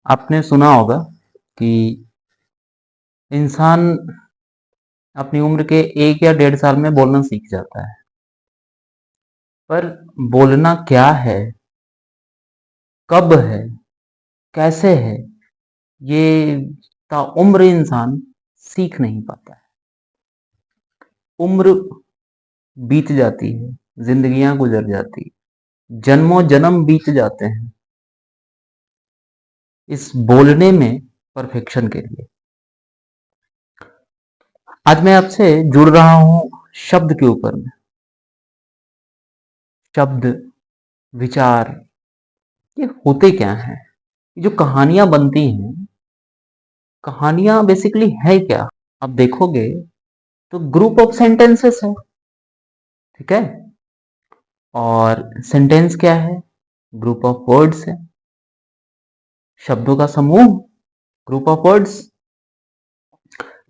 आपने सुना होगा कि इंसान अपनी उम्र के 1 या 1.5 साल में बोलना सीख जाता है। पर बोलना क्या है, कब है, कैसे है, ये ताउम्र इंसान सीख नहीं पाता है। उम्र बीत जाती है, जिंदगियां गुजर जाती है, जन्मों जन्म बीत जाते हैं इस बोलने में परफेक्शन के लिए। आज मैं आपसे जुड़ रहा हूं शब्द के ऊपर में। शब्द, विचार, ये होते क्या हैं? जो कहानियां बनती हैं, कहानियां बेसिकली है क्या? आप देखोगे तो ग्रुप ऑफ सेंटेंसेस है, ठीक है। और सेंटेंस क्या है? ग्रुप ऑफ वर्ड्स है, शब्दों का समूह, ग्रुप ऑफ वर्ड्स।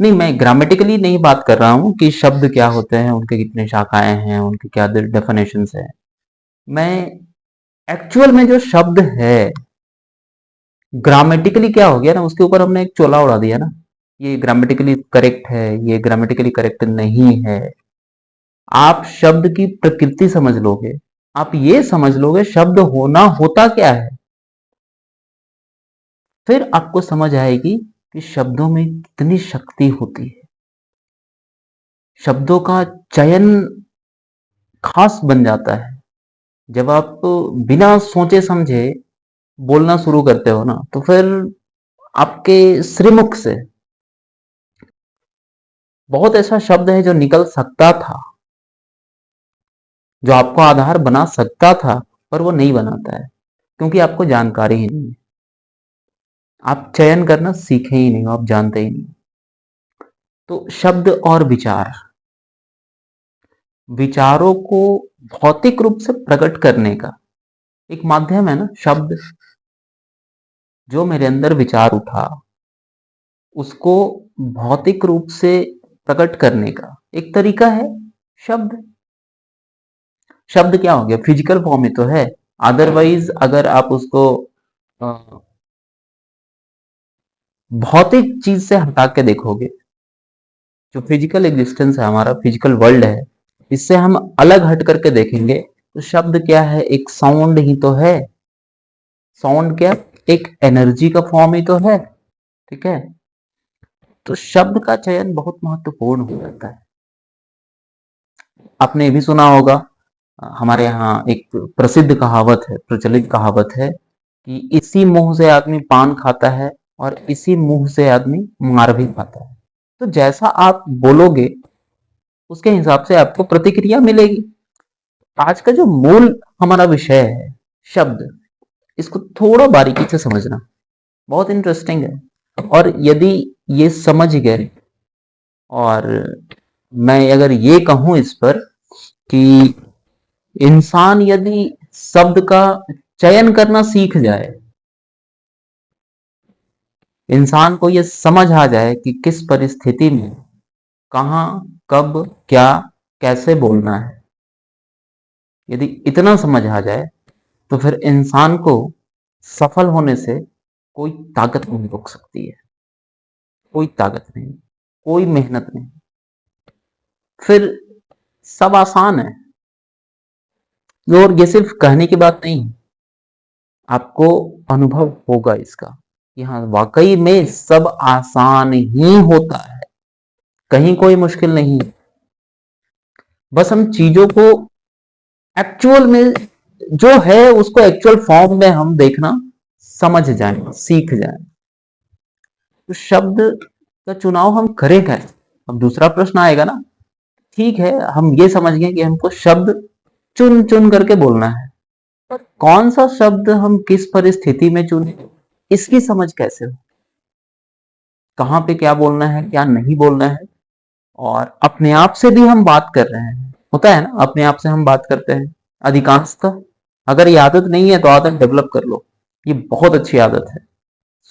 नहीं, मैं ग्रामेटिकली नहीं बात कर रहा हूं कि शब्द क्या होते हैं, उनके कितने शाखाएं हैं, उनके क्या डेफिनेशंस है। मैं एक्चुअल में जो शब्द है, ग्रामेटिकली क्या हो गया ना, उसके ऊपर हमने एक चोला उड़ा दिया ना। ये ग्रामेटिकली करेक्ट है, ये ग्रामेटिकली करेक्ट नहीं है। आप शब्द की प्रकृति समझ लोगे, आप ये समझ लोगे शब्द होना होता क्या है, फिर आपको समझ आएगी कि शब्दों में कितनी शक्ति होती है। शब्दों का चयन खास बन जाता है जब आप बिना सोचे समझे बोलना शुरू करते हो ना, तो फिर आपके श्रीमुख से बहुत ऐसा शब्द है जो निकल सकता था, जो आपको आधार बना सकता था, पर वो नहीं बनाता है क्योंकि आपको जानकारी ही नहीं है। आप चयन करना सीखे ही नहीं हो, आप जानते ही नहीं। तो शब्द और विचार, विचारों को भौतिक रूप से प्रकट करने का एक माध्यम है ना शब्द। जो मेरे अंदर विचार उठा, उसको भौतिक रूप से प्रकट करने का एक तरीका है शब्द। शब्द क्या हो गया? फिजिकल फॉर्म में तो है। अदरवाइज अगर आप उसको अ, भौतिक चीज से हटा के देखोगे, जो फिजिकल एग्जिस्टेंस है, हमारा फिजिकल वर्ल्ड है, इससे हम अलग हट करके देखेंगे तो शब्द क्या है? एक साउंड ही तो है। साउंड क्या? एक एनर्जी का फॉर्म ही तो है, ठीक है। तो शब्द का चयन बहुत महत्वपूर्ण हो जाता है। आपने ये भी सुना होगा, हमारे यहाँ एक प्रसिद्ध कहावत है, प्रचलित कहावत है कि इसी मुंह से आदमी पान खाता है और इसी मुंह से आदमी मार भी खाता है। तो जैसा आप बोलोगे, उसके हिसाब से आपको प्रतिक्रिया मिलेगी। आज का जो मूल हमारा विषय है शब्द, इसको थोड़ा बारीकी से समझना बहुत इंटरेस्टिंग है। और यदि ये समझ गए, और मैं अगर ये कहूं इस पर कि इंसान यदि शब्द का चयन करना सीख जाए, इंसान को ये समझ आ जाए कि किस परिस्थिति में कहाँ, कब, क्या, कैसे बोलना है, यदि इतना समझ आ जाए, तो फिर इंसान को सफल होने से कोई ताकत नहीं रोक सकती है। कोई ताकत नहीं, कोई मेहनत नहीं, फिर सब आसान है। और ये सिर्फ कहने की बात नहीं, आपको अनुभव होगा इसका कि हाँ, वाकई में सब आसान ही होता है, कहीं कोई मुश्किल नहीं। बस हम चीजों को एक्चुअल में जो है उसको एक्चुअल फॉर्म में हम देखना समझ जाएं, सीख जाएं। तो शब्द का चुनाव हम करें कैसे? अब दूसरा प्रश्न आएगा ना। ठीक है, हम ये समझ गए कि हमको शब्द चुन चुन करके बोलना है, पर कौन सा शब्द हम किस परिस्थिति में चुने, इसकी समझ कैसे हो? कहाँ पे क्या बोलना है, क्या नहीं बोलना है। और अपने आप से भी हम बात कर रहे हैं, होता है ना, अपने आप से हम बात करते हैं अधिकांशतः। अगर ये आदत नहीं है तो आदत डेवलप कर लो, ये बहुत अच्छी आदत है।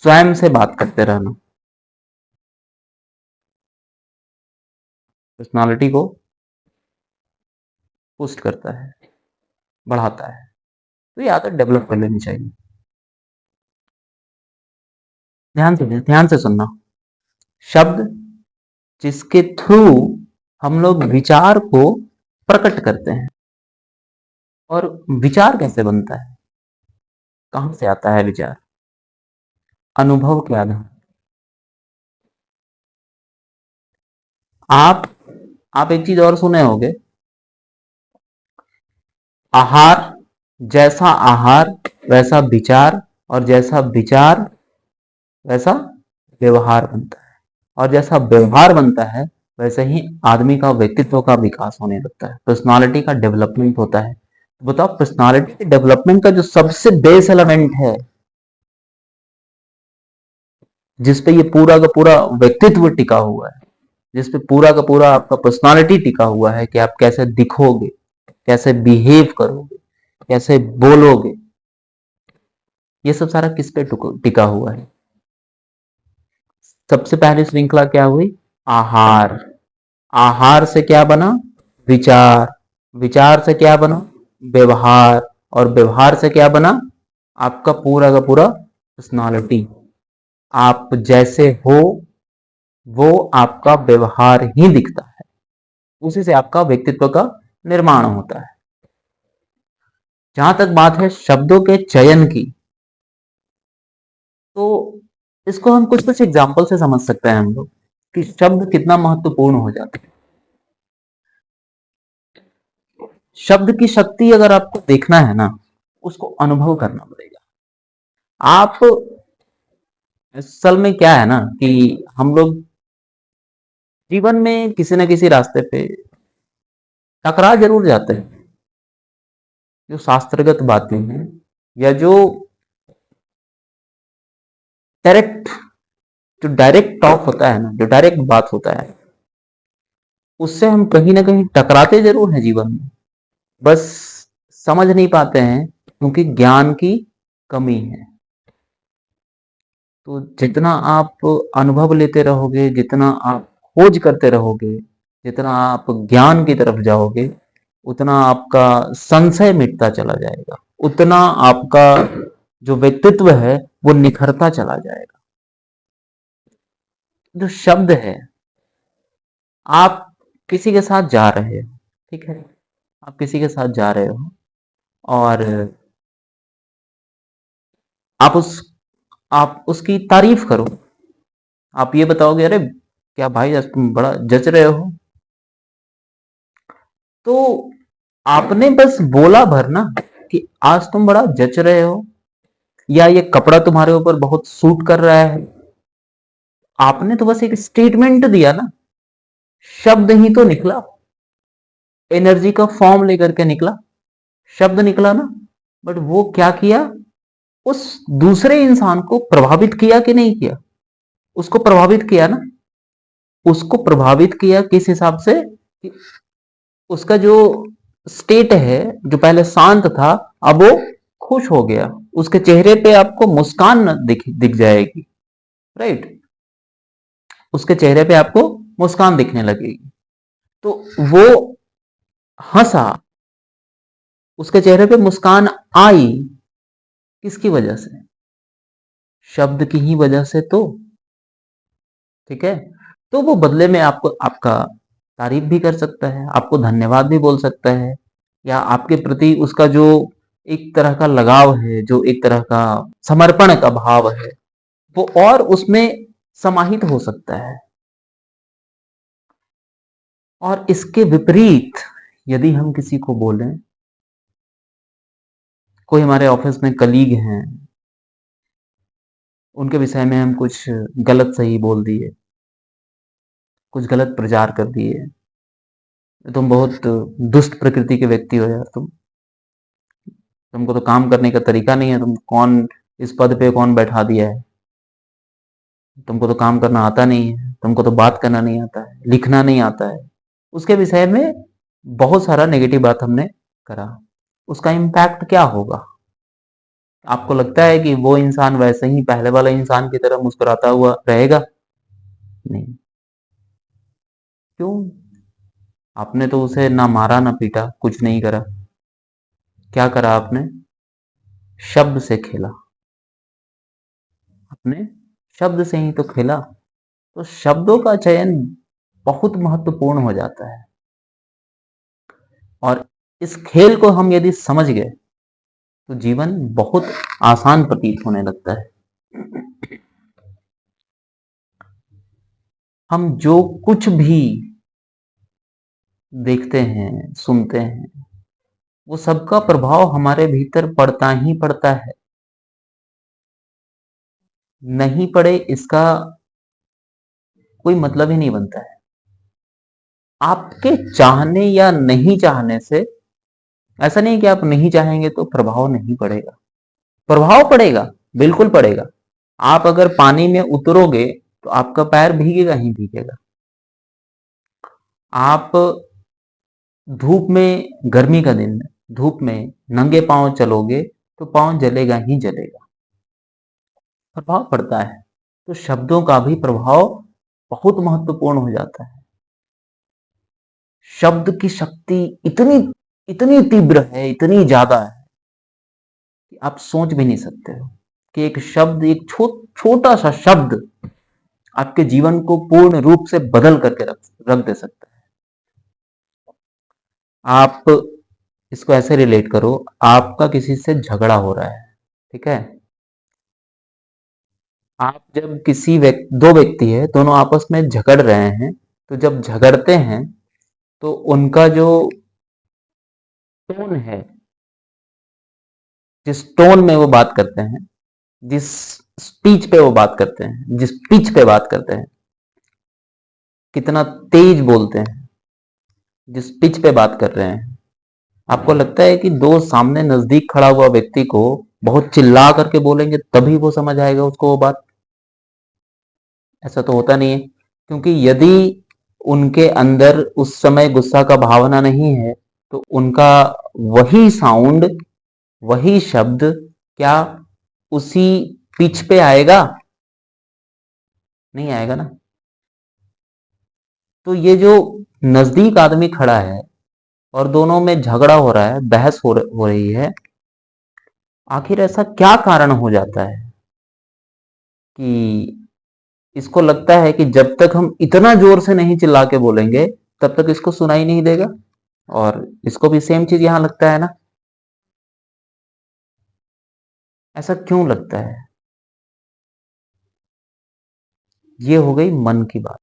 स्वयं से बात करते रहना पर्सनालिटी को पुस्ट करता है, बढ़ाता है। तो ये आदत डेवलप कर लेनी चाहिए। ध्यान से सुनना। शब्द जिसके थ्रू हम लोग विचार को प्रकट करते हैं। और विचार कैसे बनता है, कहां से आता है विचार? अनुभव के आधार। आप आप एक चीज और सुने होंगे, आहार, जैसा आहार वैसा विचार, और जैसा विचार वैसा व्यवहार बनता है, और जैसा व्यवहार बनता है वैसे ही आदमी का व्यक्तित्व का विकास होने लगता है, पर्सनालिटी का डेवलपमेंट होता है। तो बताओ, पर्सनालिटी के डेवलपमेंट का जो सबसे बेस एलिमेंट है, जिसपे ये पूरा का पूरा व्यक्तित्व टिका हुआ है, जिसपे पूरा का पूरा आपका पर्सनालिटी टिका हुआ है कि आप कैसे दिखोगे, कैसे बिहेव करोगे, कैसे बोलोगे, ये सब सारा किस पे टिका हुआ है? सबसे पहली श्रृंखला क्या हुई? आहार। आहार से क्या बना? विचार। विचार से क्या बना? व्यवहार। और व्यवहार से क्या बना? आपका पूरा का पूरा पर्सनालिटी। आप जैसे हो वो आपका व्यवहार ही दिखता है, उसी से आपका व्यक्तित्व का निर्माण होता है। जहां तक बात है शब्दों के चयन की, तो इसको हम कुछ कुछ एग्जाम्पल से समझ सकते हैं हम लोग कि शब्द कितना महत्वपूर्ण हो जाता है। शब्द की शक्ति अगर आपको देखना है ना, उसको अनुभव करना पड़ेगा। आप, असल में क्या है ना कि हम लोग जीवन में किसी न किसी रास्ते पे टकरा जरूर जाते हैं। जो शास्त्रगत बातें हैं, या जो डायरेक्ट जो डायरेक्ट टॉक होता है ना, जो डायरेक्ट बात होता है, उससे हम कहीं ना कहीं टकराते जरूर हैं जीवन में। बस समझ नहीं पाते हैं क्योंकि ज्ञान की कमी है। तो जितना आप अनुभव लेते रहोगे, जितना आप खोज करते रहोगे, जितना आप ज्ञान की तरफ जाओगे, उतना आपका संशय मिटता चला जाएगा, उतना आपका जो व्यक्तित्व है वो निखरता चला जाएगा। जो शब्द है, आप किसी के साथ जा रहे हो, ठीक है, आप किसी के साथ जा रहे हो, और आप उस आप उसकी तारीफ करो। आप ये बताओगे, अरे क्या भाई आज तुम बड़ा जच रहे हो। तो आपने बस बोला भर ना कि आज तुम बड़ा जच रहे हो, या ये कपड़ा तुम्हारे ऊपर बहुत सूट कर रहा है। आपने तो बस एक स्टेटमेंट दिया ना, शब्द ही तो निकला, एनर्जी का फॉर्म लेकर के निकला, शब्द निकला ना। बट वो क्या किया? उस दूसरे इंसान को प्रभावित किया कि नहीं किया? उसको प्रभावित किया ना। उसको प्रभावित किया किस हिसाब से कि उसका जो स्टेट है, जो पहले शांत था, अब वो खुश हो गया। उसके चेहरे पे आपको मुस्कान दिख जाएगी, राइट? उसके चेहरे पे आपको मुस्कान दिखने लगेगी। तो वो हंसा, उसके चेहरे पे मुस्कान आई, किसकी वजह से? शब्द की ही वजह से तो, ठीक है। तो वो बदले में आपको आपका तारीफ भी कर सकता है, आपको धन्यवाद भी बोल सकता है, या आपके प्रति उसका जो एक तरह का लगाव है, जो एक तरह का समर्पण का भाव है, वो और उसमें समाहित हो सकता है। और इसके विपरीत यदि हम किसी को बोलें, कोई हमारे ऑफिस में कलीग हैं, उनके विषय में हम कुछ गलत सही बोल दिए, कुछ गलत प्रचार कर दिए, तुम बहुत दुष्ट प्रकृति के व्यक्ति हो यार, तुमको तो काम करने का तरीका नहीं है, तुम कौन इस पद पे कौन बैठा दिया है, तुमको तो काम करना आता नहीं है, तुमको तो बात करना नहीं आता है, लिखना नहीं आता है। उसके विषय में बहुत सारा नेगेटिव बात हमने करा। उसका इम्पैक्ट क्या होगा? आपको लगता है कि वो इंसान वैसे ही पहले वाले इंसान की तरह मुस्कुराता हुआ रहेगा? नहीं। क्यों? आपने तो उसे ना मारा ना पीटा, कुछ नहीं करा। क्या करा आपने? शब्द से खेला। आपने शब्द से ही तो खिला। तो शब्दों का चयन बहुत महत्वपूर्ण हो जाता है, और इस खेल को हम यदि समझ गए तो जीवन बहुत आसान प्रतीत होने लगता है। हम जो कुछ भी देखते हैं, सुनते हैं, वो सबका प्रभाव हमारे भीतर पड़ता ही पड़ता है। नहीं पड़े इसका कोई मतलब ही नहीं बनता है। आपके चाहने या नहीं चाहने से ऐसा नहीं कि आप नहीं चाहेंगे तो प्रभाव नहीं पड़ेगा। प्रभाव पड़ेगा, बिल्कुल पड़ेगा। आप अगर पानी में उतरोगे तो आपका पैर भीगेगा ही भीगेगा। आप धूप में, गर्मी का दिन है, धूप में नंगे पांव चलोगे तो पांव जलेगा ही जलेगा। प्रभाव पड़ता है। तो शब्दों का भी प्रभाव बहुत महत्वपूर्ण हो जाता है। शब्द की शक्ति इतनी इतनी तीव्र है, इतनी ज्यादा है कि आप सोच भी नहीं सकते हो कि एक शब्द, एक छोटा सा शब्द आपके जीवन को पूर्ण रूप से बदल करके रख दे सकता है। आप इसको ऐसे रिलेट करो, आपका किसी से झगड़ा हो रहा है, ठीक है। आप जब दो व्यक्ति है, दोनों आपस में झगड़ रहे हैं, तो जब झगड़ते हैं तो उनका जो टोन है, जिस टोन में वो बात करते हैं, जिस स्पीच पे वो बात करते हैं, जिस पिच पे बात करते हैं, कितना तेज बोलते हैं, जिस पिच पे बात कर रहे हैं, आपको लगता है कि दो सामने नजदीक खड़ा हुआ व्यक्ति को बहुत चिल्ला करके बोलेंगे तभी वो समझ आएगा उसको वो बात? ऐसा तो होता नहीं है। क्योंकि यदि उनके अंदर उस समय गुस्सा का भावना नहीं है तो उनका वही साउंड, वही शब्द क्या उसी पिच पे आएगा? नहीं आएगा ना। तो ये जो नजदीक आदमी खड़ा है और दोनों में झगड़ा हो रहा है, बहस हो रही है, आखिर ऐसा क्या कारण हो जाता है कि इसको लगता है कि जब तक हम इतना जोर से नहीं चिल्ला के बोलेंगे तब तक इसको सुनाई नहीं देगा। और इसको भी सेम चीज यहां लगता है ना। ऐसा क्यों लगता है? ये हो गई मन की बात,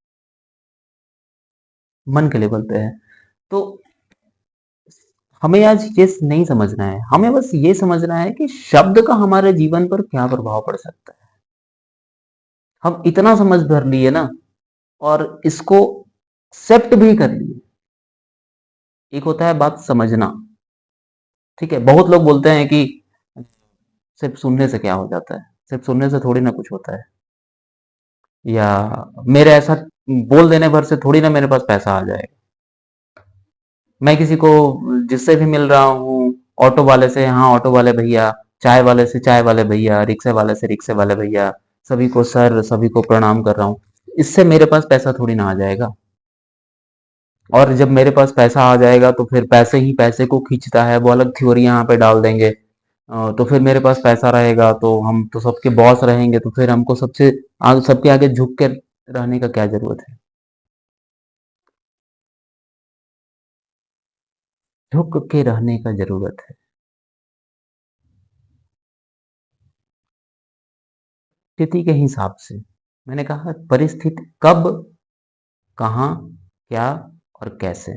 मन के लेवल पे है। तो हमें आज ये नहीं समझना है, हमें बस ये समझना है कि शब्द का हमारे जीवन पर क्या प्रभाव पड़ सकता है। हम इतना समझ भर लिए ना, और इसको एक्सेप्ट भी कर लिए। एक होता है बात समझना, ठीक है। बहुत लोग बोलते हैं कि सिर्फ सुनने से क्या हो जाता है, सिर्फ सुनने से थोड़ी ना कुछ होता है, या मेरे ऐसा बोल देने भर से थोड़ी ना मेरे पास पैसा आ जाएगा। मैं किसी को जिससे भी मिल रहा हूँ, ऑटो वाले से हाँ ऑटो वाले भैया, चाय वाले से चाय वाले भैया, रिक्शे वाले से रिक्शे वाले भैया, सभी को सर, सभी को प्रणाम कर रहा हूँ, इससे मेरे पास पैसा थोड़ी ना आ जाएगा। और जब मेरे पास पैसा आ जाएगा तो फिर पैसे ही पैसे को खींचता है, वो अलग थ्योरी यहाँ पे डाल देंगे। तो फिर मेरे पास पैसा रहेगा तो हम तो सबके बॉस रहेंगे, तो फिर हमको सबके आगे झुक के रहने का क्या जरूरत है? झुक के रहने का जरूरत है। स्थिति के हिसाब से, मैंने कहा परिस्थिति कब, कहाँ, क्या और कैसे,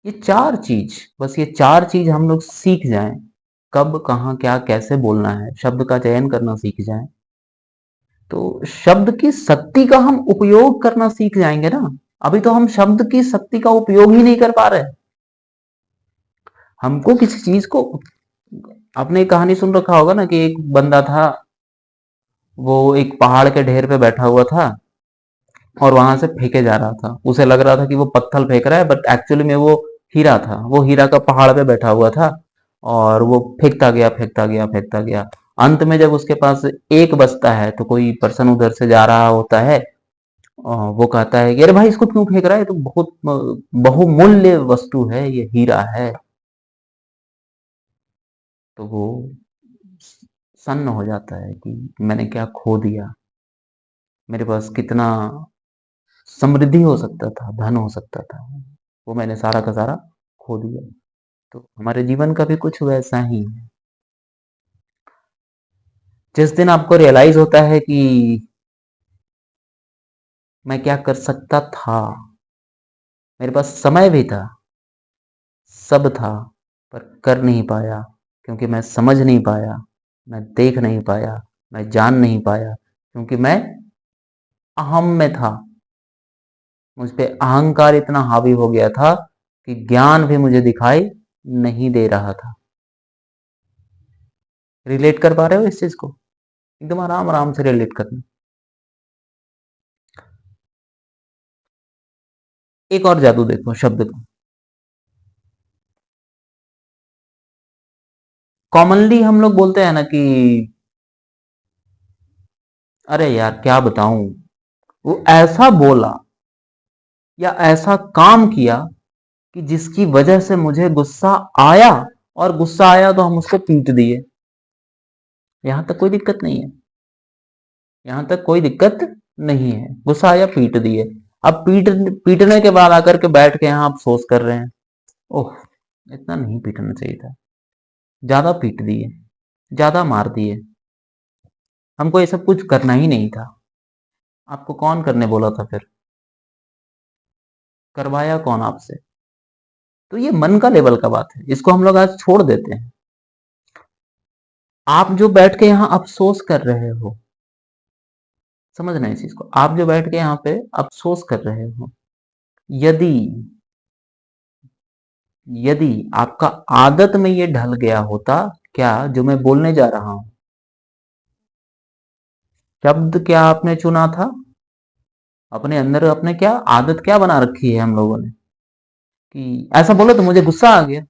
ये चार चीज, बस ये चार चीज हम लोग सीख जाएं, कब, कहाँ, क्या, कैसे बोलना है, शब्द का चयन करना सीख जाएं, तो शब्द की शक्ति का हम उपयोग करना सीख जाएंगे ना। अभी तो हम शब्द की शक्ति का उपयोग ही नहीं कर पा रहे। हमको किसी चीज को, आपने एक कहानी सुन रखा होगा ना कि एक बंदा था, वो एक पहाड़ के ढेर पे बैठा हुआ था और वहां से फेंके जा रहा था। उसे लग रहा था कि वो पत्थर फेंक रहा है, बट एक्चुअली में वो हीरा था। वो हीरा का पहाड़ पे बैठा हुआ था और वो फेंकता गया, फेंकता गया, फेंकता गया। अंत में जब उसके पास एक बचता है तो कोई पर्सन उधर से जा रहा होता है, वो कहता है कि अरे भाई इसको क्यों फेंक रहा है, तो बहुत बहुमूल्य वस्तु है, ये हीरा है। तो वो सन्न हो जाता है कि मैंने क्या खो दिया। मेरे पास कितना समृद्धि हो सकता था, धन हो सकता था, वो मैंने सारा का सारा खो दिया। तो हमारे जीवन का भी कुछ वैसा ही है। जिस दिन आपको रियलाइज होता है कि मैं क्या कर सकता था, मेरे पास समय भी था, सब था, पर कर नहीं पाया, क्योंकि मैं समझ नहीं पाया, मैं देख नहीं पाया, मैं जान नहीं पाया, क्योंकि मैं अहम में था। मुझ पे अहंकार इतना हावी हो गया था कि ज्ञान भी मुझे दिखाई नहीं दे रहा था। रिलेट कर पा रहे हो इस चीज को? एकदम आराम आराम से रिलेट करना। एक और जादू देखो शब्द का। कॉमनली हम लोग बोलते हैं ना कि अरे यार क्या बताऊं, वो ऐसा बोला या ऐसा काम किया कि जिसकी वजह से मुझे गुस्सा आया, और गुस्सा आया तो हम उसको पीट दिए। यहां तक कोई दिक्कत नहीं है, यहां तक कोई दिक्कत नहीं है, गुस्सा आया पीट दिए। अब पीटने के बाद आकर के बैठ के यहां अफसोस कर रहे हैं, ओह इतना नहीं पीटना चाहिए था, ज्यादा पीट दिए, ज्यादा मार दिए, हमको ये सब कुछ करना ही नहीं था। आपको कौन करने बोला था फिर? करवाया कौन आपसे? तो ये मन का लेवल का बात है, इसको हम लोग आज छोड़ देते हैं। आप जो बैठ के यहाँ अफसोस कर रहे हो, समझना इस चीज को, आप जो बैठ के यहाँ पे अफसोस कर रहे हो, यदि यदि आपका आदत में ये ढल गया होता, क्या जो मैं बोलने जा रहा हूं, शब्द क्या आपने चुना था अपने अंदर, अपने क्या आदत क्या बना रखी है हम लोगों ने कि ऐसा बोलो तो मुझे गुस्सा आ गया,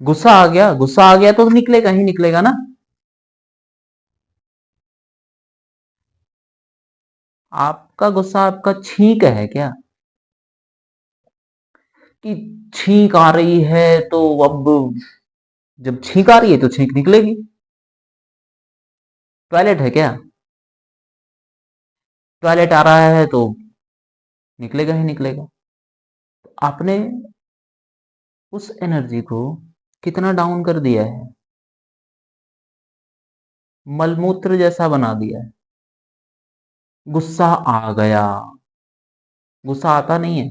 गुस्सा आ गया, गुस्सा आ गया तो निकलेगा ही निकलेगा ना। आपका गुस्सा आपका छींक है क्या, कि छींक आ रही है तो अब जब छींक आ रही है तो छींक निकलेगी? टॉयलेट है क्या, टॉयलेट आ रहा है तो निकलेगा ही निकलेगा। आपने उस एनर्जी को कितना डाउन कर दिया है, मलमूत्र जैसा बना दिया है। गुस्सा आ गया, गुस्सा आता नहीं है।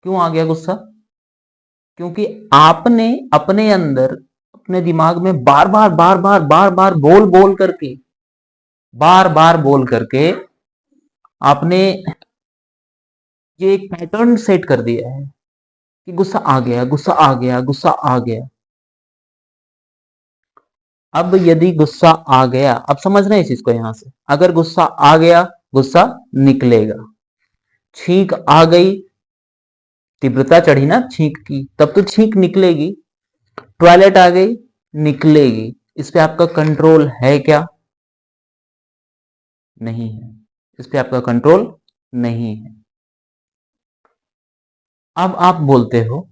क्यों आ गया गुस्सा? क्योंकि आपने अपने अंदर, अपने दिमाग में बार बार बार बार बार बार बोल बोल करके, बार बार बोल करके आपने ये एक पैटर्न सेट कर दिया है कि गुस्सा आ गया, गुस्सा आ गया, गुस्सा आ गया। अब यदि गुस्सा आ गया, अब समझ रहे हैं इस चीज को, यहां से अगर गुस्सा आ गया, गुस्सा निकलेगा। छींक आ गई, तीव्रता चढ़ी ना छींक की, तब तो छींक निकलेगी। टॉयलेट आ गई, निकलेगी। इस पे आपका कंट्रोल है क्या? नहीं है, इस पे आपका कंट्रोल नहीं है। अब आप बोलते हो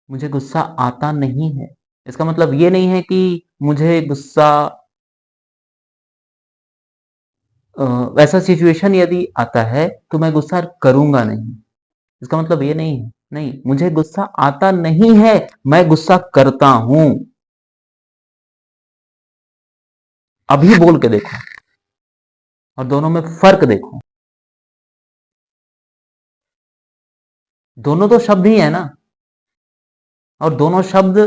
मुझे गुस्सा आता नहीं है, इसका मतलब ये नहीं है कि मुझे गुस्सा, वैसा सिचुएशन यदि आता है तो मैं गुस्सा करूंगा नहीं, इसका मतलब ये नहीं है। नहीं, मुझे गुस्सा आता नहीं है, मैं गुस्सा करता हूं। अभी बोल के देखो और दोनों में फर्क देखो। दोनों तो शब्द ही है ना, और दोनों शब्द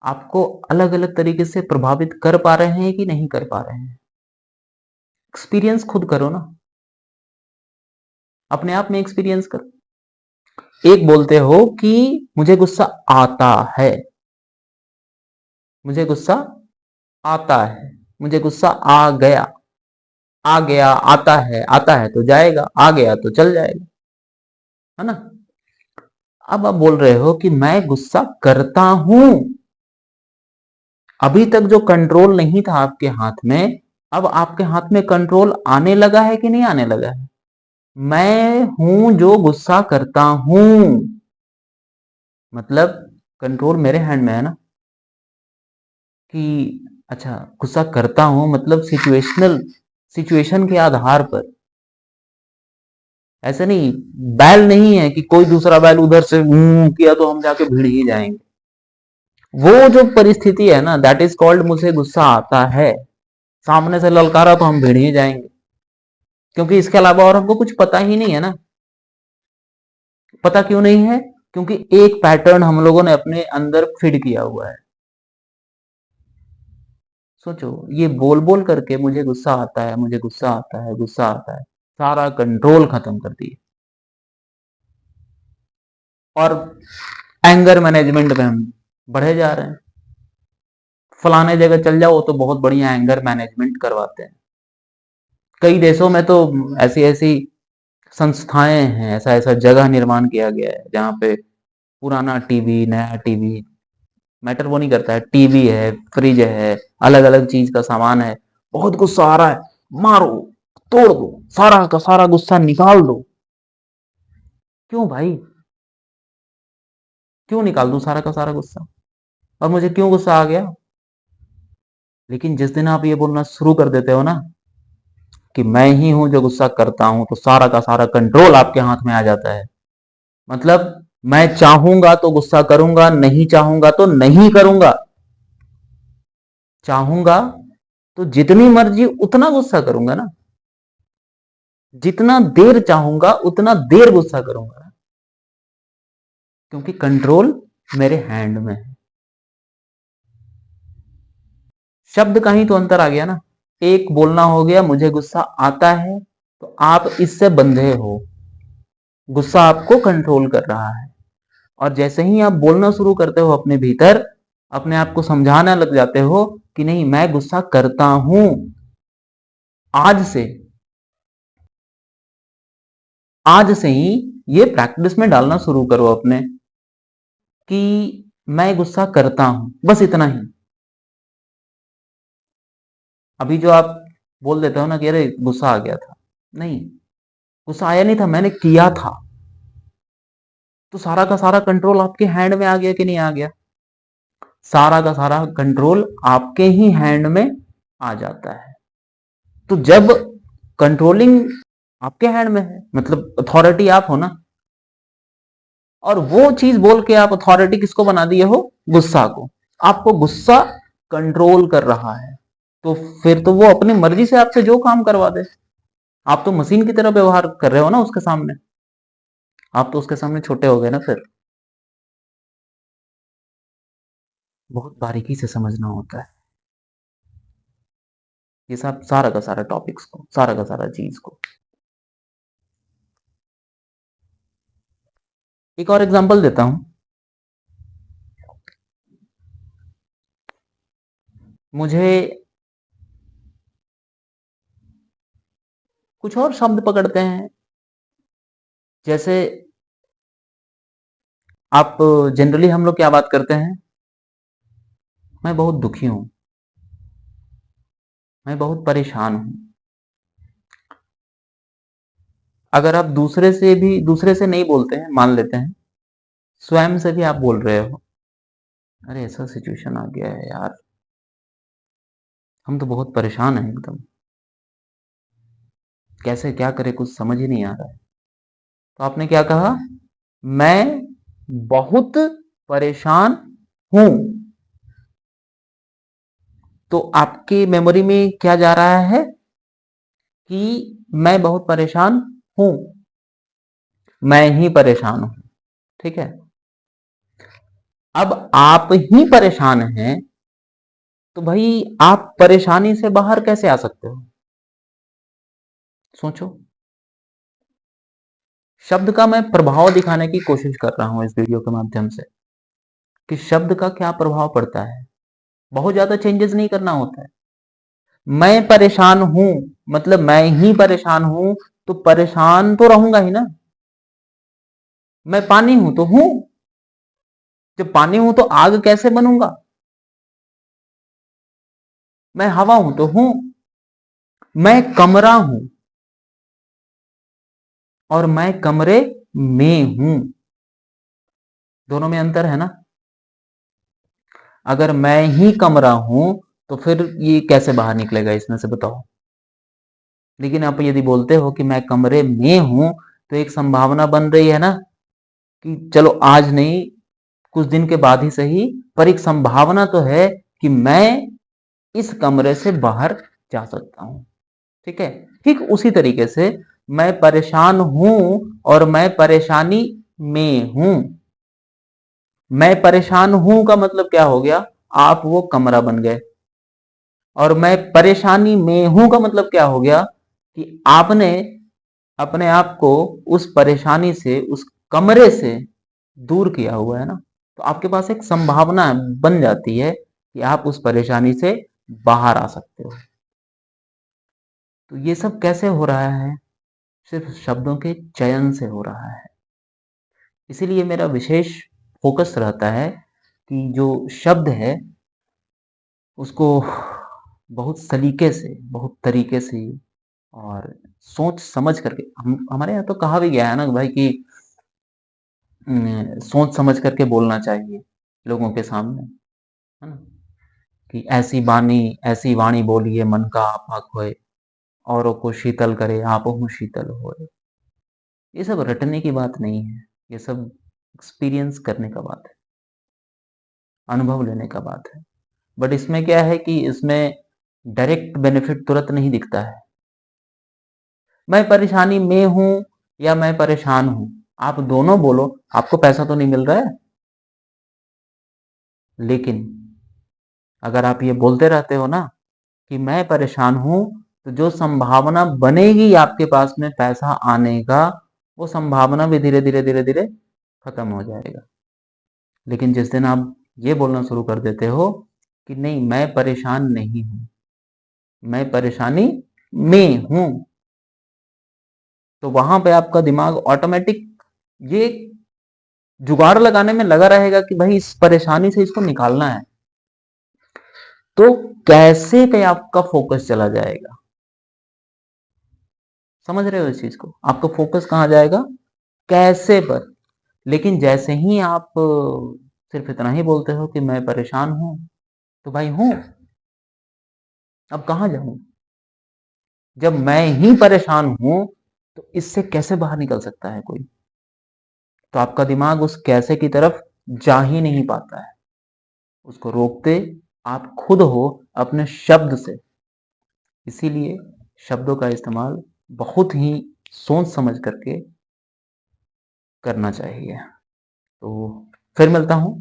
आपको अलग अलग तरीके से प्रभावित कर पा रहे हैं कि नहीं कर पा रहे हैं। एक्सपीरियंस खुद करो ना, अपने आप में एक्सपीरियंस करो। एक बोलते हो कि मुझे गुस्सा आता है, मुझे गुस्सा आता है, मुझे गुस्सा आ गया, आ गया, आता है तो जाएगा, आ गया तो चल जाएगा, है ना। अब आप बोल रहे हो कि मैं गुस्सा करता हूं। अभी तक जो कंट्रोल नहीं था आपके हाथ में, अब आपके हाथ में कंट्रोल आने लगा है कि नहीं आने लगा है? मैं हूं जो गुस्सा करता हूं, मतलब कंट्रोल मेरे हैंड में है ना। कि अच्छा गुस्सा करता हूं मतलब सिचुएशन के आधार पर। ऐसे नहीं, बैल नहीं है कि कोई दूसरा बैल उधर से किया तो हम जाके भिड़ ही जाएंगे। वो जो परिस्थिति है ना, दैट इज कॉल्ड मुझे गुस्सा आता है। सामने से ललकारा तो हम भिड़ ही जाएंगे, क्योंकि इसके अलावा और हमको कुछ पता ही नहीं है ना। पता क्यों नहीं है? क्योंकि एक पैटर्न हम लोगों ने अपने अंदर फीड किया हुआ है। सोचो, ये बोल बोल करके मुझे गुस्सा आता है, मुझे गुस्सा आता है, गुस्सा आता है, सारा कंट्रोल खत्म कर दिए। और एंगर मैनेजमेंट में हम बढ़े जा रहे हैं। फलाने जगह चल जाओ तो बहुत बढ़िया एंगर मैनेजमेंट करवाते हैं। कई देशों में तो ऐसी ऐसी संस्थाएं हैं, ऐसा ऐसा जगह निर्माण किया गया है जहां पे पुराना टीवी, नया टीवी, मैटर वो नहीं करता है, टीवी है, फ्रिज है, अलग अलग चीज का सामान है, बहुत गुस्सा आ रहा है, मारो, तोड़ दो, सारा का सारा गुस्सा निकाल दो। क्यों भाई? क्यों निकाल दूं सारा का सारा गुस्सा? और मुझे क्यों गुस्सा आ गया? लेकिन जिस दिन आप ये बोलना शुरू कर देते हो ना कि मैं ही हूं जो गुस्सा करता हूं, तो सारा का सारा कंट्रोल आपके हाथ में आ जाता है। मतलब मैं चाहूंगा तो गुस्सा करूंगा, नहीं चाहूंगा तो नहीं करूंगा। चाहूंगा तो जितनी मर्जी उतना गुस्सा करूंगा ना, जितना देर चाहूंगा उतना देर गुस्सा करूंगा ना, क्योंकि कंट्रोल मेरे हैंड में है। शब्द का ही तो अंतर आ गया ना। एक बोलना हो गया मुझे गुस्सा आता है, तो आप इससे बंधे हो, गुस्सा आपको कंट्रोल कर रहा है। और जैसे ही आप बोलना शुरू करते हो अपने भीतर, अपने आप को समझाना लग जाते हो कि नहीं मैं गुस्सा करता हूं, आज से, आज से ही ये प्रैक्टिस में डालना शुरू करो अपने, कि मैं गुस्सा करता हूं, बस इतना ही। अभी जो आप बोल देते हो ना कि अरे गुस्सा आ गया था, नहीं, गुस्सा आया नहीं था, मैंने किया था। तो सारा का सारा कंट्रोल आपके हैंड में आ गया कि नहीं आ गया? सारा का सारा कंट्रोल आपके ही हैंड में आ जाता है। तो जब कंट्रोलिंग आपके हैंड में है, मतलब अथॉरिटी आप हो ना, और वो चीज बोल के आप अथॉरिटी किसको बना दिए हो? गुस्सा को। आपको गुस्सा कंट्रोल कर रहा है, तो फिर तो वो अपनी मर्जी से आपसे जो काम करवा दे। आप तो मशीन की तरह व्यवहार कर रहे हो ना उसके सामने। आप तो उसके सामने छोटे हो गए ना फिर। बहुत बारीकी से समझना होता है ये सब, सारा का सारा टॉपिक्स को, सारा का सारा चीज को। एक और एग्जांपल देता हूं। मुझे कुछ और शब्द पकड़ते हैं, जैसे आप, जनरली हम लोग क्या बात करते हैं, मैं बहुत दुखी हूं, मैं बहुत परेशान हूं। अगर आप दूसरे से नहीं बोलते हैं, मान लेते हैं स्वयं से भी आप बोल रहे हो, अरे ऐसा सिचुएशन आ गया है यार, हम तो बहुत परेशान हैं एकदम, कैसे क्या करें कुछ समझ ही नहीं आ रहा है। तो आपने क्या कहा? मैं बहुत परेशान हूं। तो आपकी मेमोरी में क्या जा रहा है कि मैं बहुत परेशान हूं, मैं ही परेशान हूं। ठीक है। अब आप ही परेशान हैं, तो भाई आप परेशानी से बाहर कैसे आ सकते हो? सोचो। शब्द का मैं प्रभाव दिखाने की कोशिश कर रहा हूं इस वीडियो के माध्यम से, कि शब्द का क्या प्रभाव पड़ता है। बहुत ज्यादा चेंजेस नहीं करना होता है। मैं परेशान हूं मतलब मैं ही परेशान हूं, तो परेशान तो रहूंगा ही ना। मैं पानी हूं तो हूं, जब पानी हूं तो आग कैसे बनूंगा? मैं हवा हूं तो हूं। मैं कमरा हूं और मैं कमरे में हूं, दोनों में अंतर है ना। अगर मैं ही कमरा हूं तो फिर ये कैसे बाहर निकलेगा इसमें से, बताओ। लेकिन आप यदि बोलते हो कि मैं कमरे में हूं, तो एक संभावना बन रही है ना कि चलो आज नहीं, कुछ दिन के बाद ही सही, पर एक संभावना तो है कि मैं इस कमरे से बाहर जा सकता हूं। ठीक है। ठीक उसी तरीके से मैं परेशान हूं और मैं परेशानी में हूं। मैं परेशान हूं का मतलब क्या हो गया, आप वो कमरा बन गए। और मैं परेशानी में हूं का मतलब क्या हो गया कि आपने अपने आप को उस परेशानी से, उस कमरे से दूर किया हुआ है ना। तो आपके पास एक संभावना बन जाती है कि आप उस परेशानी से बाहर आ सकते हो। तो ये सब कैसे हो रहा है, सिर्फ शब्दों के चयन से हो रहा है। इसीलिए मेरा विशेष फोकस रहता है कि जो शब्द है उसको बहुत सलीके से, बहुत तरीके से और सोच समझ करके, हम हमारे यहाँ तो कहा भी गया है ना भाई कि सोच समझ करके बोलना चाहिए लोगों के सामने, है ना। कि ऐसी वाणी बोलिए मन का आपा खोए, औरों को शीतल करे आपहु शीतल होए। ये सब रटने की बात नहीं है, ये सब एक्सपीरियंस करने का बात है, अनुभव लेने का बात है। बट इसमें क्या है कि इसमें डायरेक्ट बेनिफिट तुरंत नहीं दिखता है। मैं परेशानी में हूं या मैं परेशान हूं, आप दोनों बोलो, आपको पैसा तो नहीं मिल रहा है। लेकिन अगर आप ये बोलते रहते हो ना कि मैं परेशान हूं, तो जो संभावना बनेगी आपके पास में पैसा आने का, वो संभावना भी धीरे धीरे धीरे धीरे खत्म हो जाएगा। लेकिन जिस दिन आप ये बोलना शुरू कर देते हो कि नहीं मैं परेशान नहीं हूं, मैं परेशानी में हूं, तो वहां पे आपका दिमाग ऑटोमेटिक ये जुगाड़ लगाने में लगा रहेगा कि भाई इस परेशानी से इसको निकालना है। तो कैसे पे आपका फोकस चला जाएगा, समझ रहे हो इस चीज को, आपका फोकस कहां जाएगा, कैसे पर। लेकिन जैसे ही आप सिर्फ इतना ही बोलते हो कि मैं परेशान हूं, तो भाई हूं, अब कहां जाऊं। जब मैं ही परेशान हूं, तो इससे कैसे बाहर निकल सकता है कोई। तो आपका दिमाग उस कैसे की तरफ जा ही नहीं पाता है। उसको रोकते आप खुद हो अपने शब्द से। इसीलिए शब्दों का इस्तेमाल बहुत ही सोच समझ करके करना चाहिए। तो फिर मिलता हूं